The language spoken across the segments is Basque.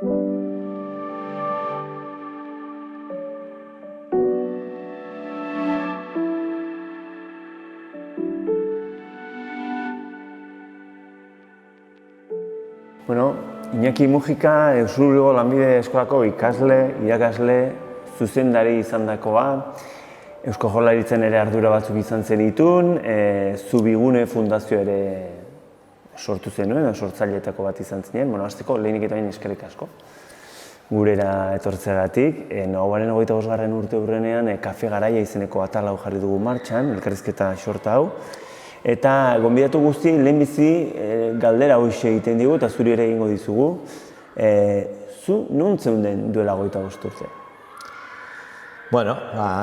Bueno, Iñaki Mujika Euskal Lanbide Eskolako irakasle, zuzendari izandakoa, Eusko Jaurlaritzan ere ardura batzuk izan zenitun, Zubigune Fundazio ere sortu zenuen, sortzaileetako bat izan zinen, hasteko lehenik eta bain eskerrik asko gurera etortzeagatik. Hauaren 25. urte hurrenean Kafe Garaia izeneko atal hau jarri dugu martxan, elkarrizketa xorta hau. Eta gonbidatu guzti lehenbizi galdera hoxe egiten digu eta zuri ere egingo dizugu. Zu non zeunden duela 25 urte? Bueno,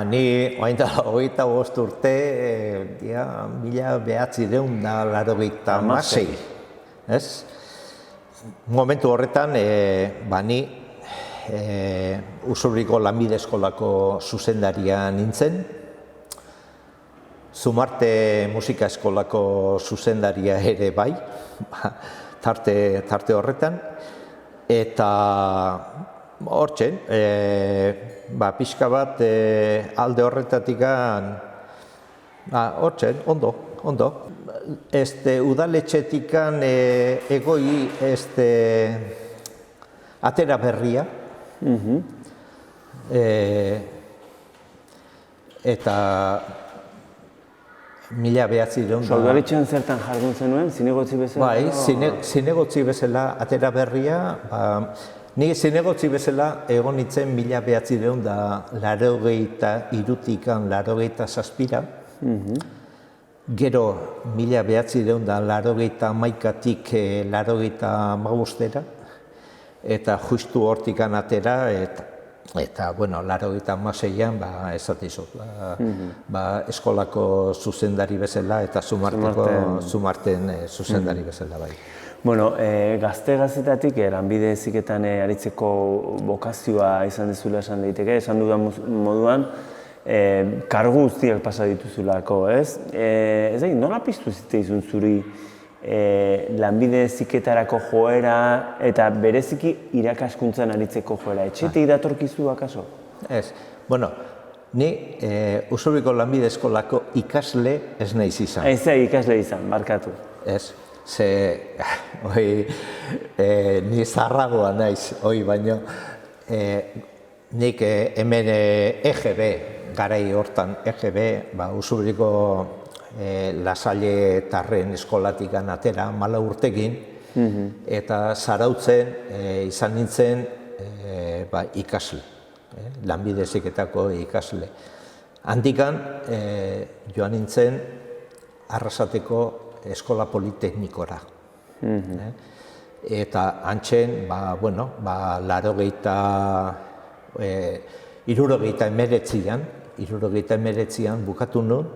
ni orain dela 25 urte, 1986, ez? Momentu horretan, ni Usurbilgo Lanbide Eskolako zuzendaria nintzen, Zumarte Musika Eskolako zuzendaria ere bai, tarte horretan, eta hortzen, pixka bat alde horretatik hortzen, ondo. Udaletxetik egoi atera berria, eta 1900. Udaletxean zertan jardun zenuen, zinegotzi bezala? Bai, zinegotzi bezala atera berria. Ni zinegotzi bezala egon nintzen 1983-tik 87. Gero 1981-tik 85, eta justu hortik atera, eta, bueno, 86an, esatizut, eskolako zuzendari bezala eta Zumarten zuzendari bezala bai. Bueno, gazte-gaztetatik Lanbide Heziketan aritzeko bokazioa izan dezula esan daiteke, esan dudan moduan, kargu guztiak pasa dituzulako, ez? Ez da, nola piztu zitzaizun zuri Lanbide Heziketarako joera eta bereziki irakaskuntzan aritzeko joera? Etxetik datorkizu akaso? Ez, bueno, ni Usurbilgo Lanbide Eskolako ikasle ez naiz izan. Ez da, ikasle izan, barkatu. Ez, ni zaharragoa naiz, baino, nik hemen EGB, garai hortan EGB, Usurbilgo Lasalle-tarren eskolatik atera, 14 urtekin, eta Zarautzen izan nintzen ikasle, Lanbide Heziketako ikasle. Handikan joan nintzen Arrasateko Eskola Politeknikora. Eta hantzen, 1979an bukatu nuen,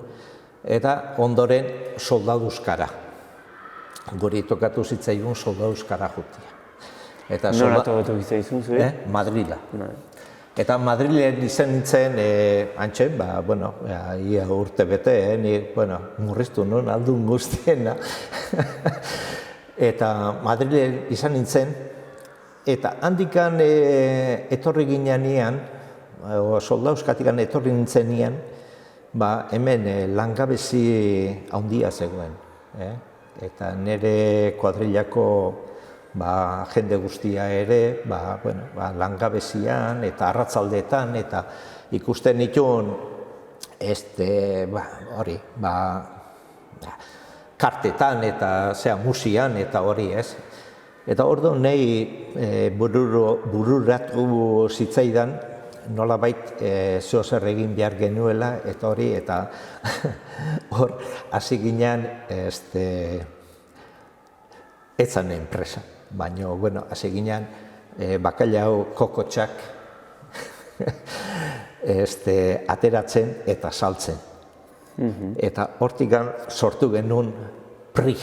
eta ondoren soldaduzkara. Guri tokatu zitzaigun soldaduzkara jutia. Nola tokatu zitzaizun zuri? Madrila. Eta Madrilen izan nintzen, hantzen, ia urte bete, murriztu nuen aldun guztiena. Eta Madrilen izan nintzen, eta handikan etorri ginean, soldaduzkatik etorri nintzen nian, hemen langabezi handia zegoen. Eta nire kuadrilako jende guztia ere, langabezian eta arratzaldeetan, eta ikusten nituen, kartetan eta musian eta hori ez. Eta ordu nahi bururatu zitzaidan, nolabait zeozer egin behar genuela, eta hori, eta hor, hasi ginean, etzan enpresa. Baina, hasi ginean, bakailau kokotxak ateratzen eta saltzen. Eta hortik sortu genuen prig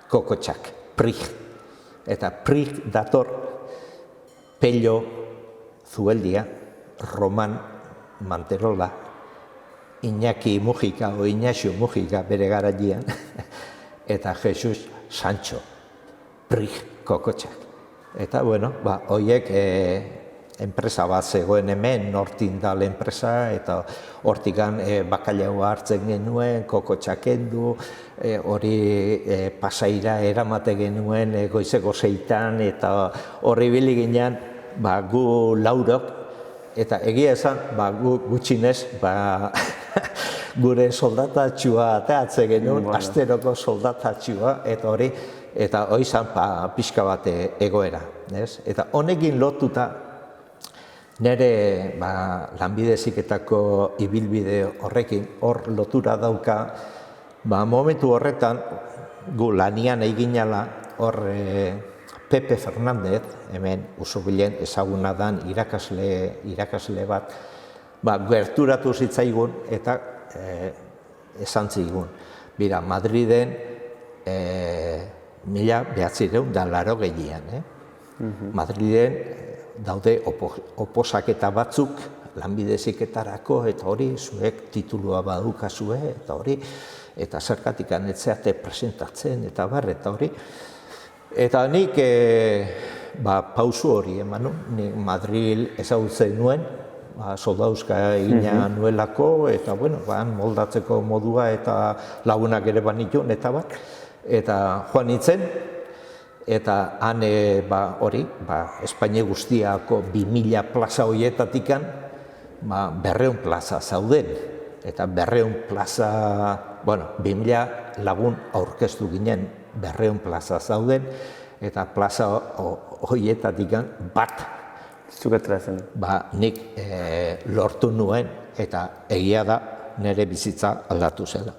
kokotxak, prig. Eta prig dator Pello Zueldia, Roman Manterola, Iñaki Mujika, Iñaxio Mujika bere garaian, eta Jesus Sancho, prig kokotxak. Eta, bueno, horiek enpresa bat zegoen hemen, Nortindal enpresa, eta hortikan bakailaua hartzen genuen, kokotxak kendu, hori Pasaira eramate genuen goizeko 6-tan, eta horri ibili ginen gu laurok, eta egia esan, gu gutxinez, gure soldatatxua ateatze genuen, asteroko soldatatxua, eta hori izan pixka bat egoera. Eta honekin lotuta, nire lanbide heziketako ibilbide horrekin, hor lotura dauka, momentu horretan, gu lanian eginala, hor Pepe Fernandez, hemen Usurbilen ezaguna dan irakasle bat, gerturatu zitzaigun eta esan zigun. Bira, Madriden 1980an. Madriden daude oposaketa batzuk lanbide heziketarako eta hori zuek titulua badukazue eta hori eta zergatik anetzeate presentatzen eta hori. Eta nik pausu hori eman nuen, nik Madril ezagutzen nuen, soldauzka egina nuelako eta moldatzeko modua eta lagunak ere banituen eta joan nintzen. Eta han hori, Espainia guztiako 2000 plaza horietatikan 200 plaza zauden. Eta 200 plaza, 2000 lagun aurkeztu ginen 200 plaza zauden. Eta plaza horietatikan bat. Zuketera zen. Nik lortu nuen eta egia da nire bizitza aldatu zela.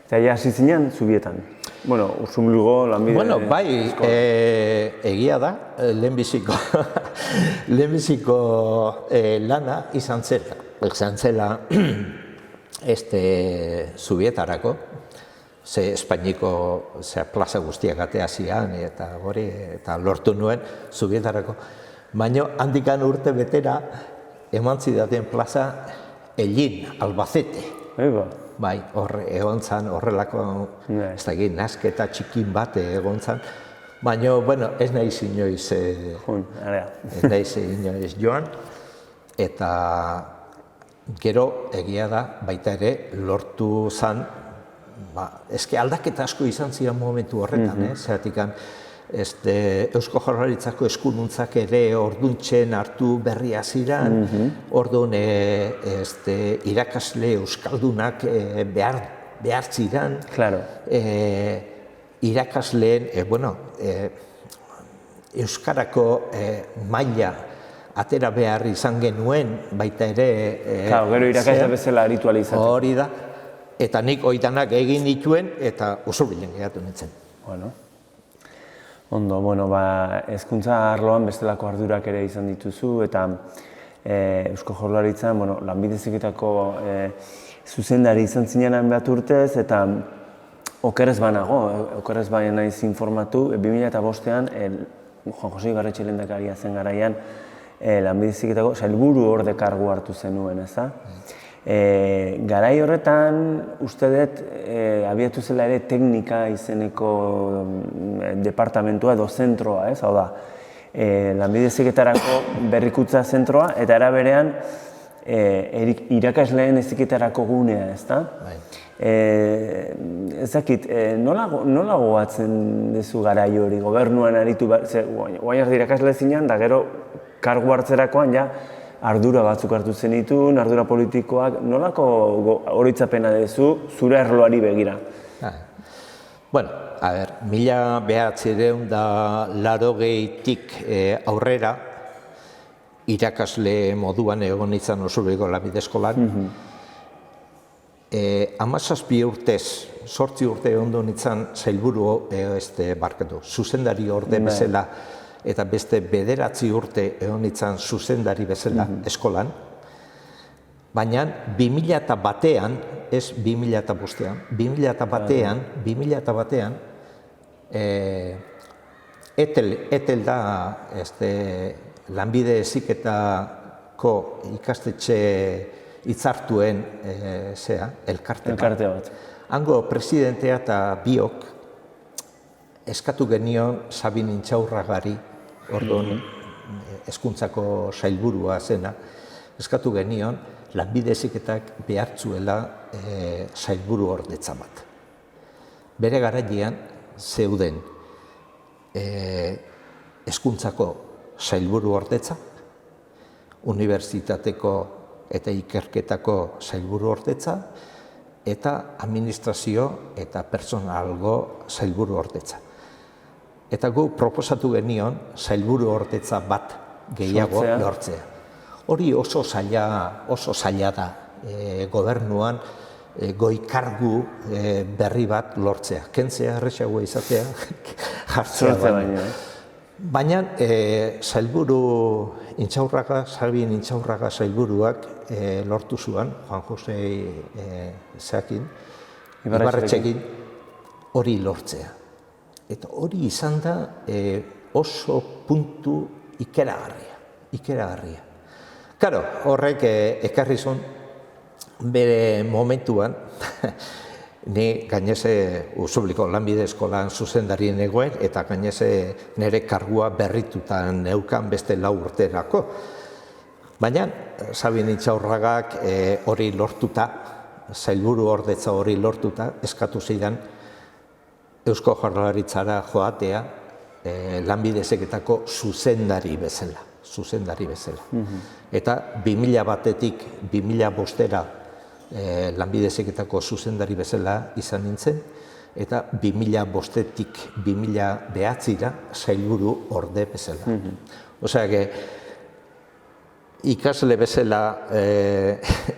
Eta ja hasi zinen Zubietan? Ursumbilgo lanbide... Bai, egia da, lehenbiziko lana izan zela Zubietarako, ze Espainiko plaza guztiak atea zian eta lortu nuen Zubietarako. Baina handikan urte betera eman zidaten plaza Ellín, Albacete. Bai, egon zan horrelako, ez da egin, nasketa txikin bat egon zan. Baina, ez nahiz inoiz joan. Eta gero egia da, baita ere, lortu zan, eske aldaketa asko izan ziren momentu horretan, zeratikan, Eusko Jaurlaritzako eskununtzak ere orduntxen hartu berria ziren, orduan irakasle euskaldunak behar ziren, irakasleen, euskarako maila atera behar izan genuen, baita ere... Gero irakasle bezala aritualizatzen. Hori da, eta nik oitanak egin dituen eta Usurbilen geratu nintzen. Ondo, hezkuntza arloan bestelako ardurak ere izan dituzu eta Eusko Jaurlaritzan lanbide heziketako zuzendari izan zinean bat urtez eta okerrez naiz informatu, 2005an Juan Jose Ibarretxe lehendakaria zen garaian lanbide heziketako sailburu orde kargu hartu zenuen, ezta? Garai horretan, uste dut, abiatu zela ere teknika izeneko departamentua edo zentroa, ez? Hau da, lanbide heziketarako berrikuntza zentroa eta era berean irakasleen heziketarako gunea, ezta? Ez dakit, nola gogatzen duzu garai hori, gobernuan aritu, guain arte irakasle zinean, da gero kargu hartzerakoan ja ardura batzuk hartu zenitun, ardura politikoak, nolako horitzapena duzu zure arloari begira? A ber, 1980tik aurrera irakasle moduan egon izan Usurbilgo lanbide eskolan. 17 urtez, 8 urte ondo nintzen sailburu zuzendari orde bezala eta beste 9 urte egon nintzen zuzendari bezala eskolan. Baina 2001an, ez 2005an, 2001an, etel da lanbide heziketako ikastetxe hitzartuen elkarte bat. Hango presidentea eta biok eskatu genion Sabin Intxaurragari orduan hezkuntzako sailburua zena, eskatu genion lanbide heziketak behartzuela sailburu ordetza bat. Bere garaian zeuden hezkuntzako sailburu ordetza, unibertsitateko eta ikerketako sailburu ordetza, eta administrazio eta personalgo sailburu ordetza. Eta gu proposatu genion sailburu ordetza bat gehiago lortzea. Hori oso zaila da gobernuan goi kargu berri bat lortzea. Kentzea erresagoa izatea jartzea baina. Baina sailburu Sabin Intxaurraga sailburuak lortu zuen, Juan Jose Ibarretxekin, hori lortzea. Eta hori izan da oso puntu ikeragarria. Karo, horrek ekarri zuen bere momentuan, ni gaineze Usubliko lanbide eskolan zuzendarien egoen, eta gaineze nire kargua berritutan neukan beste 4 urterako. Baina, Sabin Intxaurragak hori lortuta, sailburu ordetza hori lortuta, eskatu zidan Eusko Jaurlaritzara joatea lanbide heziketako zuzendari bezala. Eta 2001-etik 2005-era lanbide heziketako zuzendari bezala izan nintzen, eta 2005-etik 2009-era sailburu orde bezala. Osea, ikasle bezala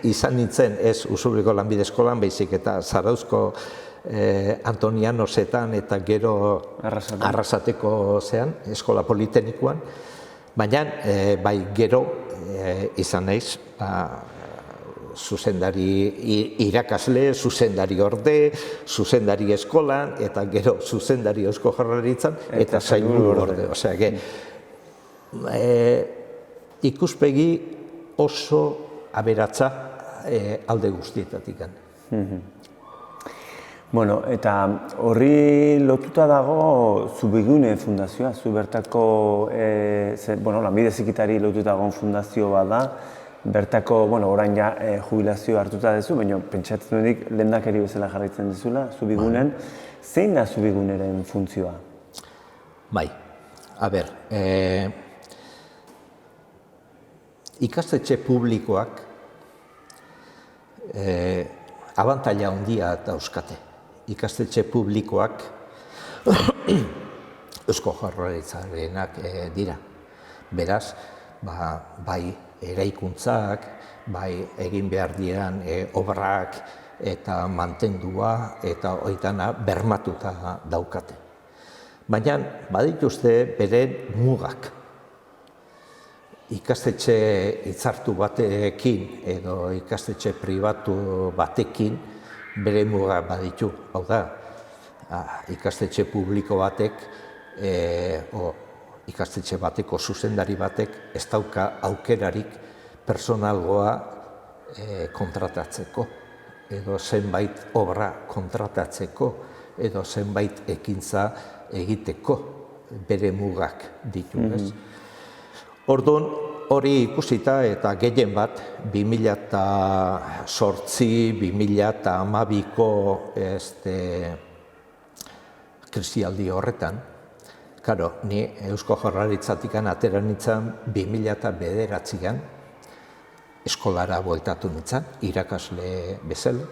izan nintzen ez Usubliko lanbide eskolan, baizik eta Zarauzko Antonianosetan eta gero Arrasateko zean, eskola politeknikoan, baina bai gero izan naiz zuzendari irakasle, zuzendari orde, zuzendari eskolan, eta gero zuzendari Eusko Jaurlaritzan, eta sailburu orde. Osea, ikuspegi oso aberatsa alde guztietatik. Bueno, eta horri lotuta dago Zubigune fundazioa, zu bertako, lanbide heziketari lotuta dagoen fundazio bat da, bertako, orain ja jubilazio hartuta duzu, baina pentsatzen dudik lehendakari bezala jarraitzen duzula, Zubigunen. Zein da Zubiguneren funtzioa? Bai, ikastetxe publikoak abantaila handia dauzkate. Ikastetxe publikoak Eusko Jaurlaritzarenak dira. Beraz, bai eraikuntzak, bai egin behar diren obrak eta mantendua eta hoitana bermatuta daukate. Baina badituzte beren mugak. Ikastetxe hitzartu batekin edo ikastetxe pribatu batekin bere muga baditu. Hau da, ikastetxe publiko batek, ikastetxe bateko zuzendari batek ez dauka aukerarik personalgoa kontratatzeko, edo zenbait obra kontratatzeko, edo zenbait ekintza egiteko bere mugak ditu. Orduan, hori ikusita eta gehien bat 2008-2012ko krisialdi horretan, ni Eusko Jaurlaritzatik atera nintzen 2009an eskolara bueltatu nintzen, irakasle bezala,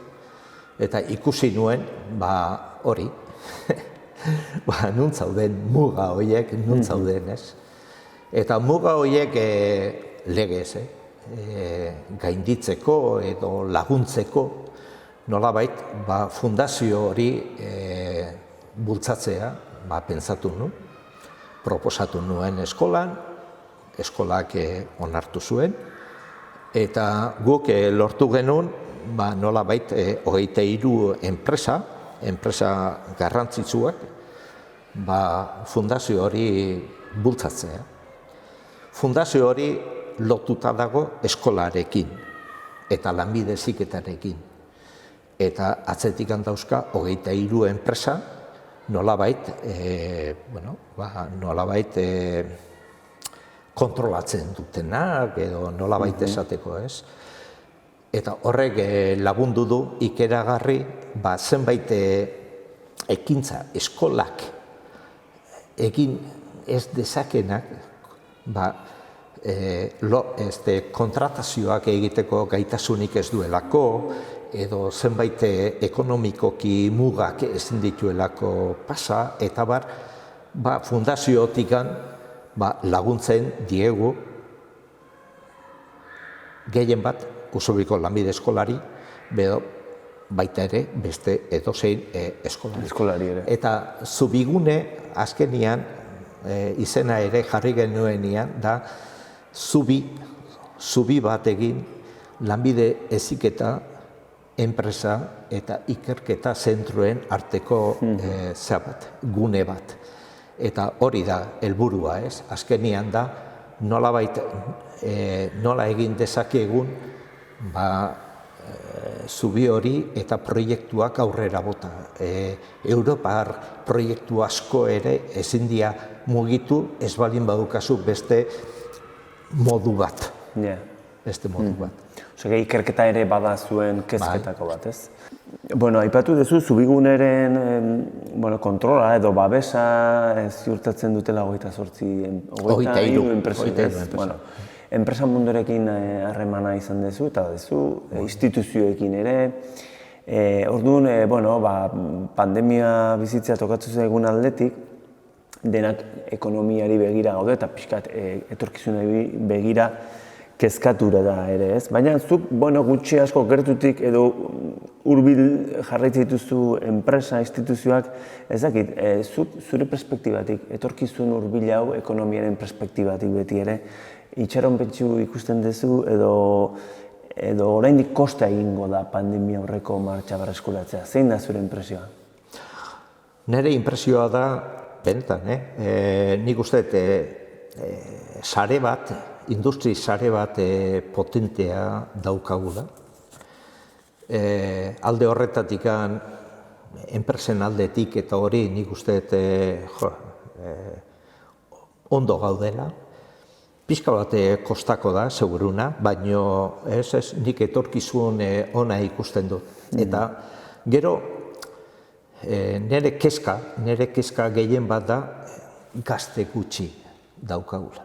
eta ikusi nuen, hori, nun zauden muga horiek, nun zauden ez. Eta muga horiek legez, gainditzeko edo laguntzeko, nolabait, fundazio hori bultzatzea, pentsatu nuen, proposatu nuen eskolan, eskolak onartu zuen, eta guk lortu genuen, nolabait, 23 enpresa garrantzitsuak, fundazio hori bultzatzea. Fundazio hori lotuta dago eskolarekin eta lanbide heziketarekin. Eta atzetik dauzka 23 enpresa nolabait kontrolatzen dutenak, edo nolabait esateko, ez? Eta horrek lagundu du ikeragarri zenbait ekintza eskolak egin ez dezakenak kontratazioak egiteko gaitasunik ez duelako, edo zenbait ekonomikoki mugak ezin dituelako pasa, eta fundaziotikan laguntzen diegu gehien bat Usobiko lanbide eskolari, baita ere beste edozein eskolari. Eta Zubigune azkenian izena ere jarri genuenean da zubi bat egin lanbide heziketa enpresa eta ikerketa zentroen arteko gune bat. Eta hori da helburua, ez? Azkenian da nolabait nola egin dezakegun zubi hori eta proiektuak aurrera bota. Europar proiektu asko ere ezin dira mugitu ez baldin badukazu beste modu bat. Beste modu bat. Osea, ikerketa ere bada zuen kezketako bat, ez? Bueno, aipatu duzu Zubiguneren kontrola edo babesa ziurtatzen dutela 23 enpresa. Enpresa mundurekin harremana izan duzu eta duzu instituzioekin ere. Orduan, pandemia bizitzea tokatu zaigun aldetik, denak ekonomiari begira gaude eta pixkat etorkizunari begira kezkatura da ere, ez? Baina zuk, gutxi asko gertutik edo hurbil jarraitzen dituzu enpresa, instituzioak, ez dakit, zure perspektibatik, etorkizun hurbil hau ekonomiaren perspektibatik beti ere, itxaronpetxu ikusten duzu edo oraindik kosta egingo da pandemia aurreko martxa berreskuratzea. Zein da zure inpresioa? Nire inpresioa da, benetan, nik uste sare bat, industri sare bat potentea daukagula. Alde horretatik enpresen aldetik eta hori nik uste ondo gaudela. Pixka bat kostako da, seguruna, baina nik etorkizun ona ikusten dut. Eta gero nire kezka gehien bat da gazte gutxi daukagula.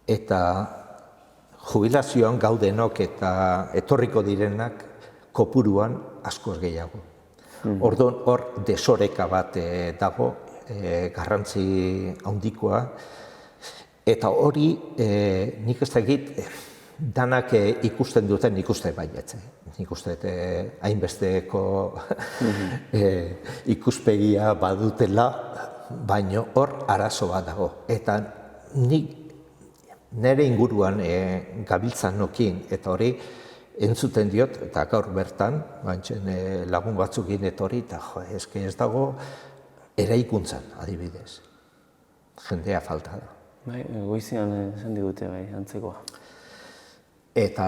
Eta jubilazioan gaudenok eta etorriko direnak kopuruan askoz gehiago. Orduan hor desoreka bat dago, garrantzi handikoa, eta hori nik ez dakit danak ikusten duten, nik uste baietz. Nik uste hainbesteko ikuspegia badutela, baino hor arazo bat dago. Eta nik nire inguruan gabiltzan nokin, eta hori entzuten diot, eta gaur bertan, lagun batzukin eta hori, eta ez dago eraikuntzan, adibidez. Jendea falta da. Goizean esan digute, antzekoa. Eta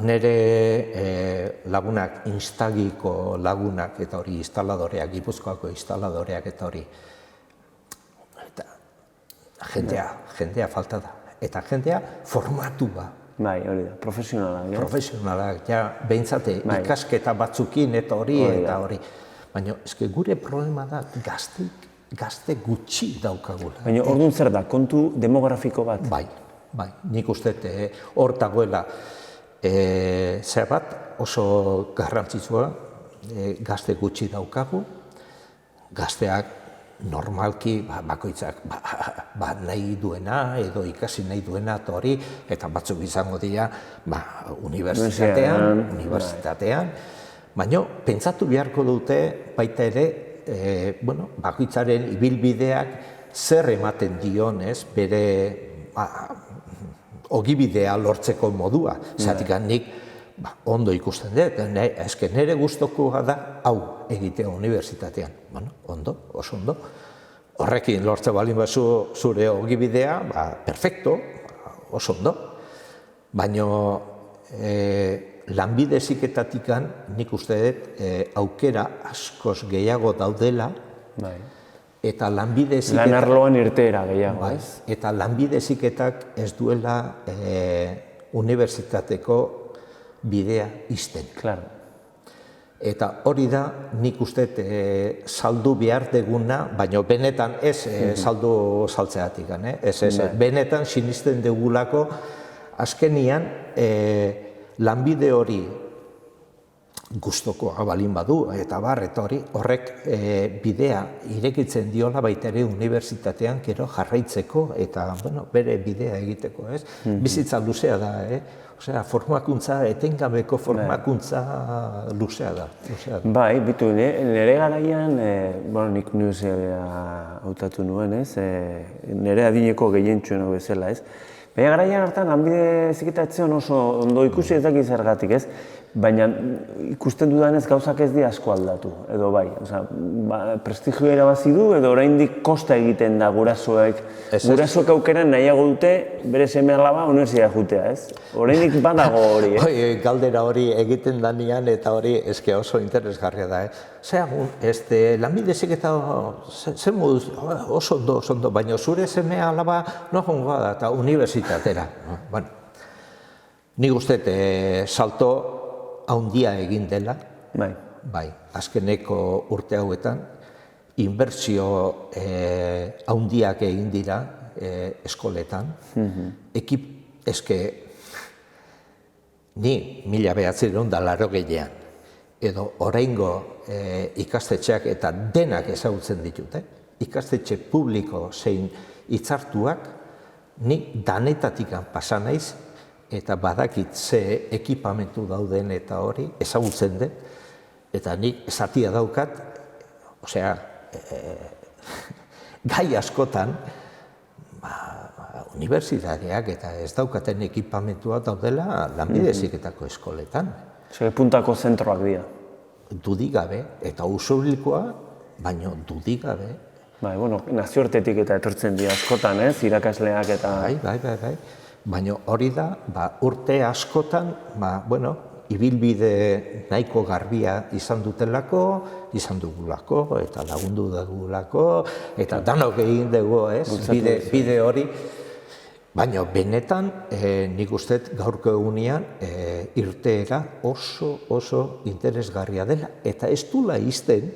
nire lagunak, instagiko lagunak, eta hori instaladoreak, Gipuzkoako instaladoreak, eta hori, jendea falta da. Eta jendea formatua. Bai, hori da, profesionalak. Profesionalak, ja, behintzate, ikasketa batzukin eta hori, eta hori. Baina, gure problema da gazte gutxi daukagula. Baina, orduan zer da, kontu demografiko bat? Bai, nik uste hor dagoela zer bat oso garrantzitsua, gazte gutxi daukagu, gazteak normalki bakoitzak nahi duena edo ikasi nahi duena eta hori, eta batzuk izango dira unibertsitatean, baina pentsatu beharko dute baita ere bakoitzaren ibilbideak zer ematen dion bere ogibidea lortzeko modua. Zatik nik ondo ikusten dut, nire gustukoa da hau egitea unibertsitatean. Ondo, oso ondo. Horrekin lortze baldin bazu zure ogibidea, perfecto, oso ondo. Baina lanbide heziketatik nik uste dut aukera askoz gehiago daudela Eta lanbide Lan heziketak... arloan irteera gehiago, Bai, ez? eta lanbide heziketak ez duela unibertsitateko bidea ixten. Claro. Eta hori da, nik uste saldu behar deguna, baina benetan ez saldu saltzeatik, ez, benetan sinisten degulako, azkenian lanbide hori gustokoa balin badu, eta hori horrek bidea irekitzen diola baita ere unibertsitatean gero jarraitzeko eta bere bidea egiteko, ez? Bizitza luzea da, Osea, formakuntza, etengabeko formakuntza luzea da. Bai, bitu, nire garaian, nik nuzea hautatu nuen, ez? Nire adineko gehientxuen bezala, ez? Baina garaian hartan, lanbide heziketan oso ondo ikusi ez dakit zergatik, ez? Baina ikusten dudanez gauzak ez di asko aldatu, edo bai. Prestigioa irabazi du, edo oraindik kosta egiten da gurasoek. Gurasoek aukeran nahiago dute bere seme-alaba unibertsitatea joatea, ez? Oraindik badago hori, Galdera hori egiten danean eta hori eske oso interesgarria da, lanbide heziketa zer moduz, oso ondo, baina zure seme-alaba no joango da eta unibertsitatera. Nik uste salto haundia egin dela, azkeneko urte hauetan, inbertsio haundiak egin dira eskoletan. Ni 1980 edo oraingo ikastetxeak eta denak ezagutzen ditut, ikastetxe publiko zein hitzartuak, ni danetatik pasa naiz, eta badakit ze ekipamentu dauden eta hori ezagutzen den, eta nik esatia daukat, osea, gai askotan, unibertsitateak eta ez daukaten ekipamentua daudela lanbide heziketako eskoletan. Puntako zentroak dira. Dudik gabe, eta usobilkoa, baina dudik gabe. Nazioartetik eta etortzen dira askotan, ez? Irakasleak eta... Bai. Baina hori da, urte askotan, ibilbide nahiko garbia izan dutelako, izan dugulako, eta lagundu dugulako, eta danok egin dugu, bide hori. Baina benetan, nik uste gaurko egunean, irteera oso interesgarria dela, eta ez dula izten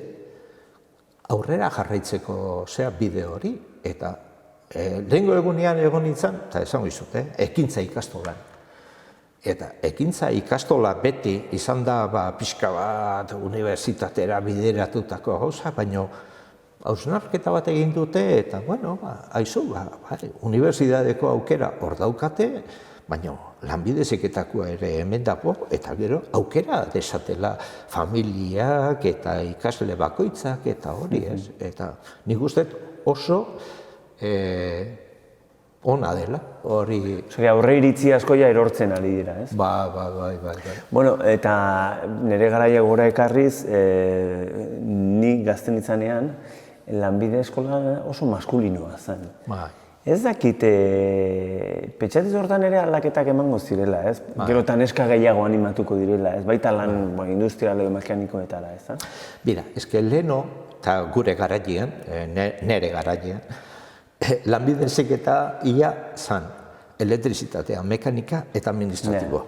aurrera jarraitzeko bide hori, eta lehengo egunean egon nintzen, eta esango izut, ekintza ikastolan. Eta ekintza ikastola beti izan da pixka bat unibertsitatera bideratutako gauza, baina hausnarketa bat egin dute, eta aizu, unibertsitateko aukera hor daukate, baina lanbide heziketakoa ere hemen dago, eta gero aukera desatela familiak eta ikasle bakoitzak eta hori, ez? Eta nik uste oso ona dela, hori... Aurre iritzi asko ja erortzen ari dira, ez? Bai. Eta nire garaia gora ekarriz, nik gazten izanean, lanbide eskola oso maskulinoa zen. Ez dakit, pentsatuz hortan ere aldaketak emango zirela, ez? Gero eta neska gehiago animatuko direla, ez? Baita lan industrial edo mekanikoetara, ez da? Bira, eske leheno, eta gure garailean, nire garailean, lanbide heziketa ia zan, elektrizitatea, mekanika eta administratiboa.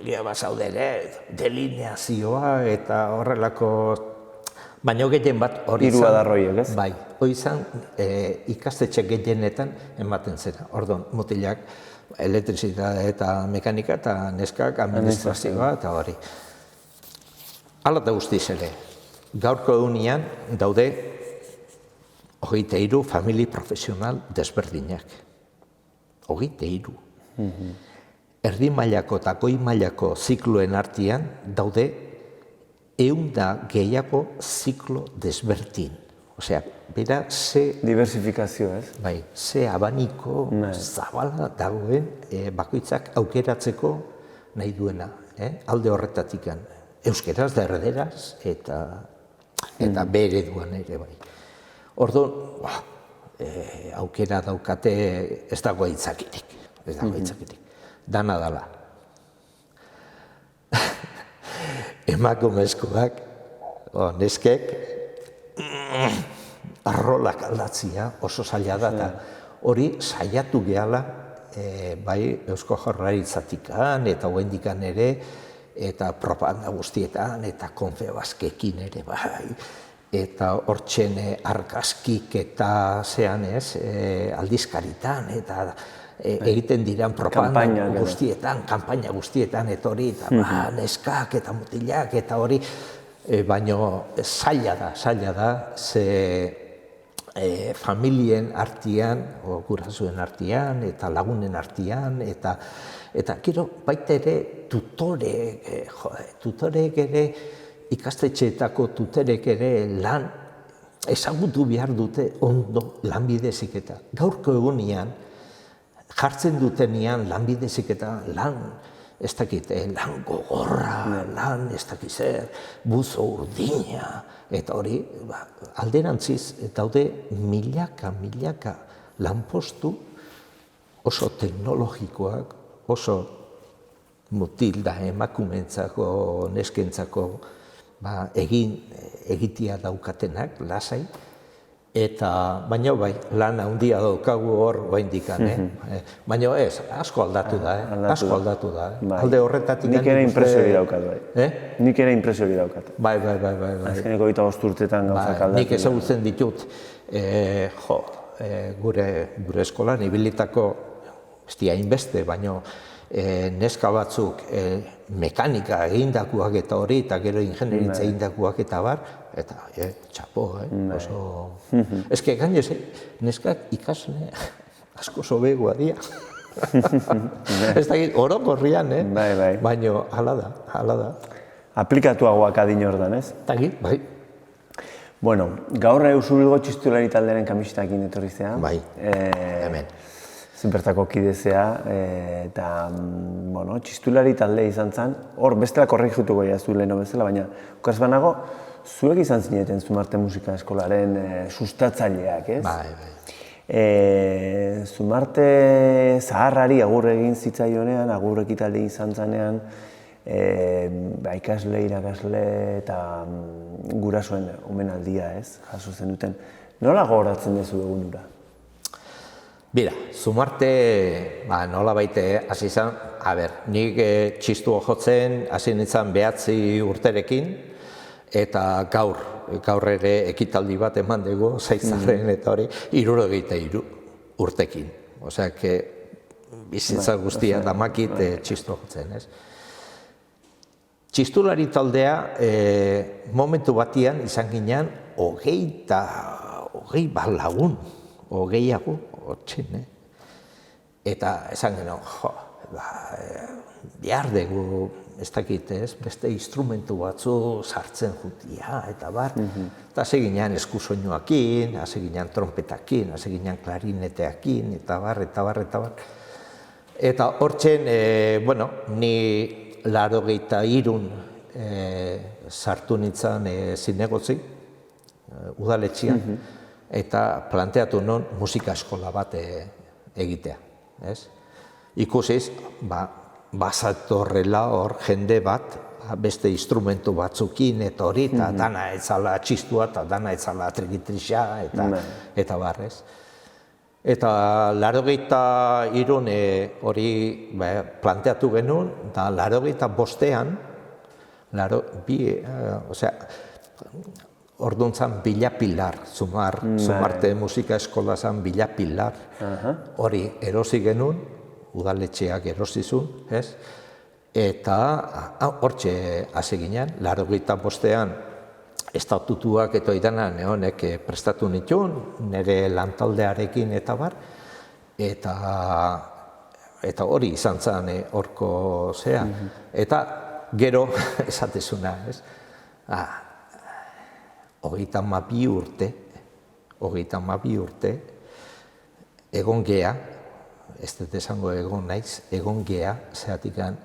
Egia bazaude ere, delineazioa eta horrelako... Baina gehien bat hori izan... Hiru adarroiek, ez? Bai, hori izan ikastetxe gehienetan ematen zera. Orduan, mutilak elektrizitatea eta mekanika eta neskak administrazioa eta hori. Hala da guztiz ere, gaurko egunean daude 23 famili profesional desberdinak. 23. Erdi mailako eta goi mailako zikloen artean daude 100 gehiago ziklo desberdin. Osea, bera ze... Diversifikazio, ez? Bai, ze abaniko zabala dagoen bakoitzak aukeratzeko nahi duena, alde horretatik. Euskeraz da erderaz eta bere duan ere bai. Orduan, aukera daukate ez dago aitzakirik. Dana dala. Emakumezkoak, neskek, arrolak aldatzia oso zaila da, eta hori saiatu gehala, bai Eusko Jaurlaritzatikan eta oraindikan ere, eta propaganda guztietan, eta Confebaskekin ere bai, eta hortzen argazkik eta zean ez, aldizkaritan, eta egiten diran propaganda guztietan, kanpaina guztietan, eta hori, eta neskak eta mutilak, eta hori, baino zaila da, ze familien artean, gurasoen artean, eta lagunen artean, eta gero baita ere tutorek ere, ikastetxeetako tutorek ere lan ezagutu behar dute ondo lanbide heziketa. Gaurko egunean, jartzen dutenean lanbide heziketa lan, ez dakit, lan gogorra, lan ez dakit zer, buzo urdina, eta hori, alderantziz, daude milaka lanpostu oso teknologikoak, oso mutil da emakumentzako, neskentzako egitea daukatenak, lasai, eta baina bai, lan handia daukagu hor oraindikan, baina ez, asko aldatu da, alde horretatik... Nik ere impresiori daukat, bai. Nik ere impresiori daukat. Bai. Azkeneko 25 urtetan gauzak aldatu. Nik ezagutzen ditut, gure eskolan ibilitako, ez di hainbeste, baina neska batzuk mekanika egindakoak eta hori, eta gero ingenieritza egindakoak eta bar, eta txapo, oso... Ez que gainez, neskak ikasle asko sobegoa dira. Ez dakit, orokorrian, baina hala da. Aplikatuagoak adin ordan, ez? Takit, bai. Bueno, gaur Usurbilgo txistulari taldearen kamisetakin etorri zea. Bai, hemen. Zinpertako kidezea, eta txistulari talde izan zen. Hor, bestela korrekituko jaztu leheno bezala, baina okaz banago, zuek izan zineten Zumarte Musika Eskolaren sustatzaileak, ez? Bai. Zumarte zaharrari agur egin zitzaionean, agur ekitaldi izan zenean, ikasle, irakasle eta gurasoen omenaldia, ez? Jaso zen duten. Nola gogoratzen duzu egun hura? Bira, Zumarte, nola baite, hasi izan, nik txistua jotzen, hasi nintzen 9 urterekin, eta gaur ere ekitaldi bat eman dugu, Zaitzarren eta hori, 63 urtekin. Osea, bizitza guztia damakit txistua jotzen, ez? Txistulari taldea, momentu batian izan ginen, 20 lagun, 20 hortzen, eta esan genuen, behar dugu, ez dakit, beste instrumentu batzu sartzen jutia, eta bar, eta hasi ginen eskusoinuakin, hasi ginen trompetakin, hasi ginen klarineteakin, eta bar. Eta hortzen, ni 83 sartu nintzen zinegotzi, udaletxean, eta planteatu non musika eskola bat egitea. Ikusiz, bazatorrela hor jende bat, beste instrumentu batzukin eta hori, eta dana etzala txistua, eta dana etzala trigitrixa, eta barrez. Eta 83 hori planteatu genuen, eta 85ean, orduan zan Bila Pilar, Zumarte Musika Eskola zan Bila Pilar, hori erosi genuen, udaletxeak erosizun, eta hortxe hasi ginen, 85ean estatutuak eta idana neonek prestatu nituen, nire lantaldearekin eta bar, eta hori izan zen horko zea, eta gero esatezuna, 32 urte, egon gea, ez dut esango egon naiz, egon gea, zehatikan,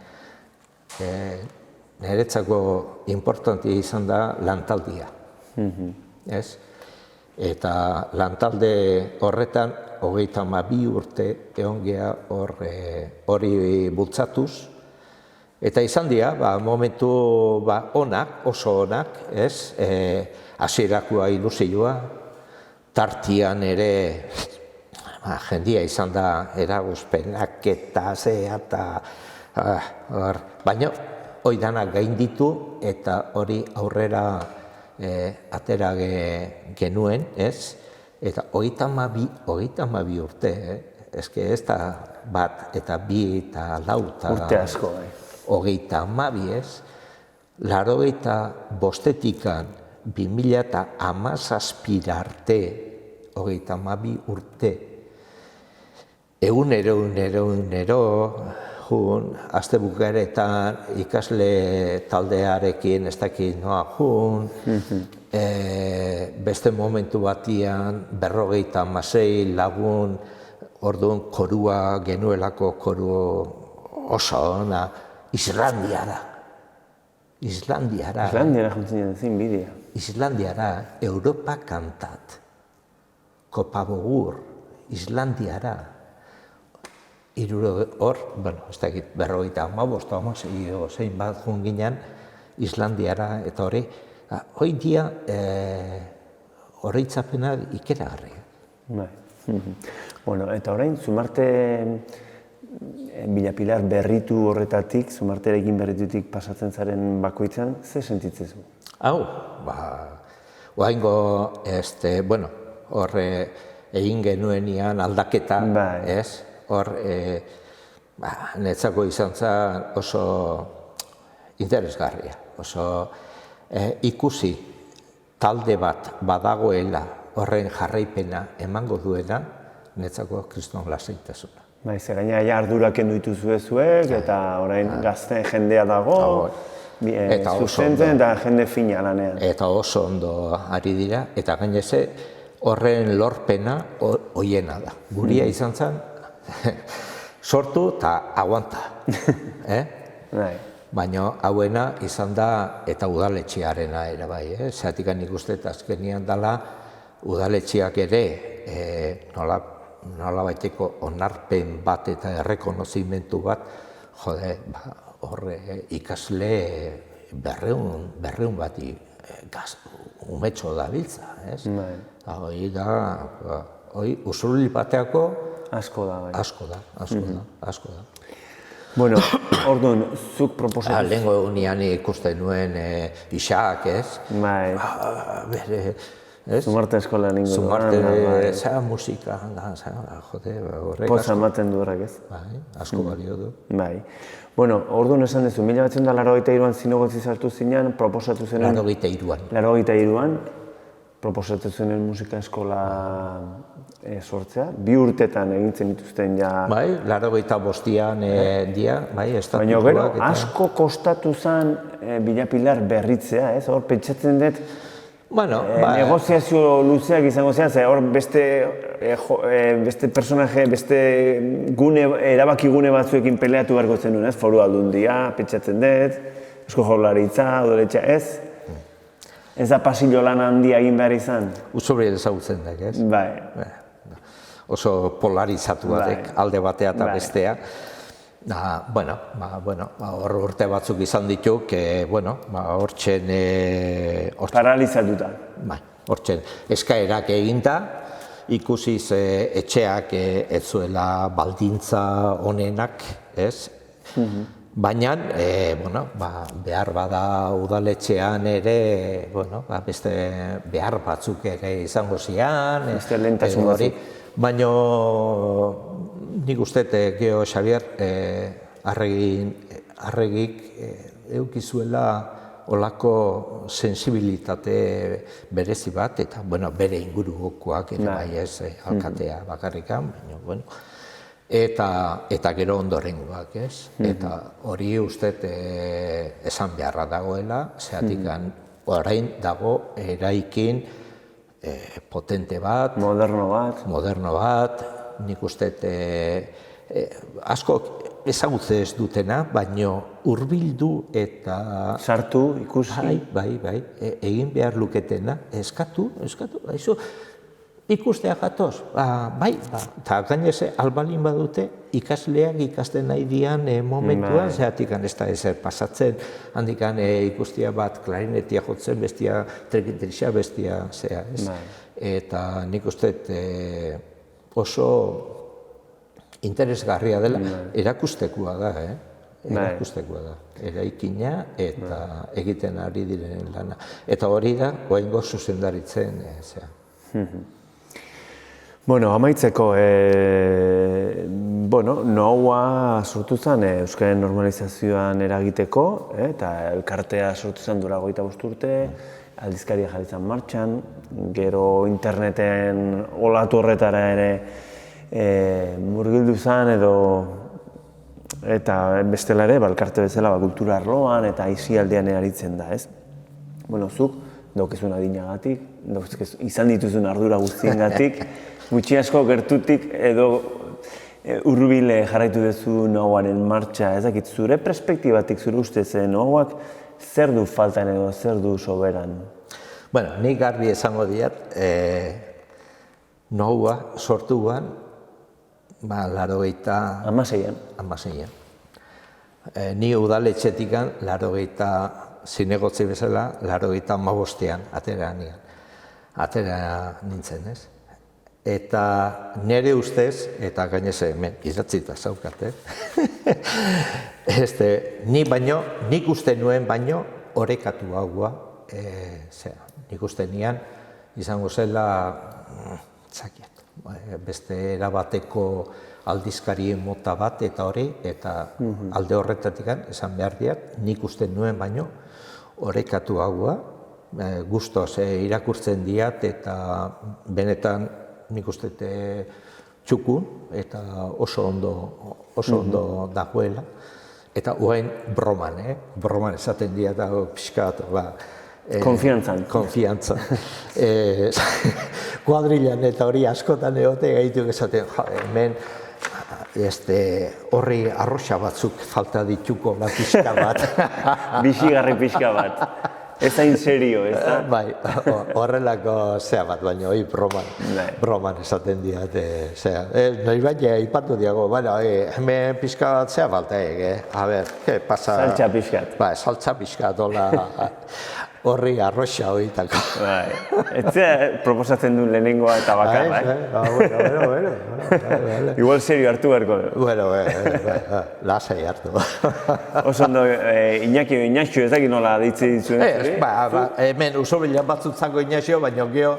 niretzako importantia izan da lantaldia. Eta lantalde horretan, 32 urte egon gea hori bultzatuz, eta izan dira, momentu onak, oso onak, hasierakoa ilusioa, tartian ere jendia izan da eragozpenak eta zea eta baina hori dana gainditu eta hori aurrera atera genuen, ez? Eta 32 urte, eske ez da bat eta bi eta lau eta Urte asko, bai. 32, ez? 85 2017 arte 32 urte. Egunero, aste bukaeretan ikasle taldearekin ez dakit noa jun, beste momentu batian 56 lagun, orduan korua genuelako koru oso ona, Islandiara. Islandiara juntzen zen bidea. Islandiara, Europa kantat, Kopabogur, Islandiara. Hor, bueno, ez dakit, 55, zein bat jun ginen Islandiara, eta hori, hoi dia horreitzapenak ikeragarri. Bai. Bueno, eta orain, Zumarte Villapilar berritu horretatik, Zumarterekin berritutik pasatzen zaren bakoitzan, ze sentitzezu? Hau, oaingo, bueno, hor egin genuenian aldaketa, ez? Hor, netzako izan zen oso interesgarria, oso ikusi talde bat badagoela horren jarraipena emango duena, netzako kriston lasaitasuna. Bai, ze gaina ardurak kendu dituzuezuek, eta orain gazte jendea dago, zuzentzen eta jende fina lanean. Eta oso ondo ari dira, eta gaineze horren lorpena hoiena da. Guria izan zen, sortu eta aguanta. Baina hauena izan da eta udaletxearena ere bai. Zeratik nik uste azkenian dela udaletxeak ere nola baiteko onarpen bat eta errekonozimentu bat, jode, horre ikasle 200 bati umetxo da biltza, ez? Hoi da, usurli bateako asko da, bai. Asko da. Bueno, orduan, zuk proposatu... Lehenko egunean ikusten nuen Isaac, ez? Bai. Bere... Zumarte eskolan ingo. Zumarte, zera musika, jode, horrek asko. Poza ematen du horrek, ez? Bai, asko balio du. Bai. Bueno, orduan esan duzu, 1983an zinegotzi sartu zinean, proposatu zenen... 83an. 83an, proposatu zenen musika eskola sortzea. 2 urtetan egintzen dituzten ja... Bai, 85an dia, bai, estatutuak. Baina gero, asko kostatu zen Villapilar berritzea, ez? Hor, pentsatzen dut, negoziazio luzeak izango zean, ze hor beste personaje, beste erabaki gune batzuekin peleatu beharko zenuen, ez? Foru Aldundia, pentsatzen dut, Eusko Jaurlaritza, udaletxea, ez? Ez da pasillo lan handia egin behar izan? Usurri ezagutzen dek, ez? Bai. Oso polarizatu batek, alde batea eta bestea. Bueno, hor urte batzuk izan dituk, hortxen... Paralizatuta. Bai, hortxen eskaerak eginda, ikusiz etxeak ez zuela baldintza honenak, ez? Baina, behar bada udaletxean ere, beste behar batzuk ere izango zian. Beste lehentasun batzuk. Baina, nik uste, Geo Xabier, arregik eukizuela olako sensibilitate berezi bat, eta bere ingurukoak ere bai ez alkatea bakarrikan, eta gero ondorengoak, ez? Eta hori uste esan beharra dagoela, zeratik orain dago eraikin potente bat, moderno bat, nik uste asko ezagutze ez dutena, baino hurbildu eta... Sartu, ikusi. Bai, egin behar luketena, eskatu, Ikustea jatoz, bai, eta gainez albalin badute ikasleak ikasten nahi dian momentuan, zeatik ez da ezer pasatzen, handikan ikustia bat klarinetia jotzen, bestia trekintrixa, bestia zea, ez? Eta nik uste oso interesgarria dela, erakustekoa da, erakustekoa da, eraikina eta egiten ari diren lana. Eta hori da, oraingo zuzendaritzen, zea. Bueno, amaitzeko, NOAA sortu zen euskararen normalizazioan eragiteko, eta elkartea sortu zen duela 25 urte, aldizkaria jarri zen martxan, gero interneten olatu horretara ere murgildu zen edo eta bestela ere, elkarte bezala kultura arloan eta aisialdian aritzen da, ez? Bueno, zuk daukezun adinagatik, izan dituzun ardura guztiengatik, gutxi asko gertutik edo hurbil jarraitu duzu NOAAren martxa, ez dakit, zure perspektibatik, zure ustez, NOAAk zer du faltan edo zer du soberan? Bueno, nik garbi esango diat, NOAA sortu guan, 86an. Ni udaletxetikan, zinegotzi bezala, 85an atera nintzen, ez? Eta nire ustez, eta gainez hemen idatzita zaukat, nik uste nuen baino orekatu haua, nik uste nian izango zela, beste erabateko aldizkarien mota bat eta hori, eta alde horretatik esan behar diat, nik uste nuen baino orekatu haua, gustoz irakurtzen diat eta benetan nik uste txukun eta oso ondo dagoela. Eta orain broman esaten diat pixka bat, Konfiantzan. Kuadrilan eta hori askotan egote gaitu esaten, hemen horri arroxa batzuk falta dituko pixka bat. Bixigarri pixka bat. Ez hain serio, ez da? Bai, horrelako zea bat, baina hori broman esaten diat, zea. Nahi baina ipatu diago, hemen pixka bat zea falta, a ber, pasa... Saltza pixkat. Bai, saltza pixkat, horri arroxa horietako. Ez proposatzen duen lehenengoa eta bakarra, Bueno. Igual serio hartu beharko. Bueno, lasai hartu. Oso ondo, Iñaki o Iñaxio, ez dakit nola deitze dituzuen? Hemen usobilan batzutzako Iñaxio, baina geho...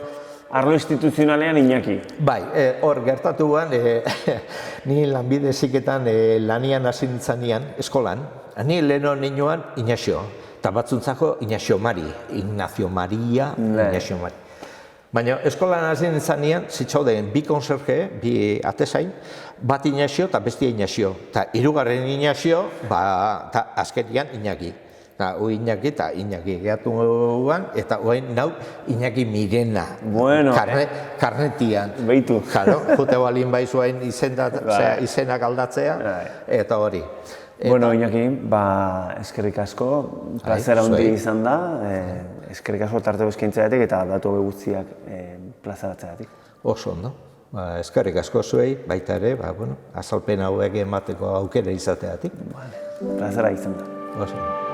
Arlo instituzionalean Iñaki. Bai, hor gertatu guan, ni lanbide heziketan lanian hasi nintzanean, eskolan, ni leheno niñoan Iñaxio. Eta batzuntzako Ignacio Maria, Ignacio Mari. Baina eskolan hasi nintzanean, zitzauden bi konserje, bi atezain, bat Ignacio eta bestia Ignacio. Eta hirugarren Ignacio, eta azkenian Iñaki. Iñaki eta Iñaki gehatu guan, eta oain nau Iñaki Mirena. Bueno, karnetian. Beitu. Jute balin baizuain izenak aldatzea, eta hori. Bueno, Iñaki, eskerrik asko, plazera hundi izan da, eskerrik asko tarte eskaintzeatik eta datu guztiak plazaratzeatik. Oso ondo, eskerrik asko zuei, baita ere, azalpen hauek emateko aukera izateatik. Plazera izan da. Oso ondo.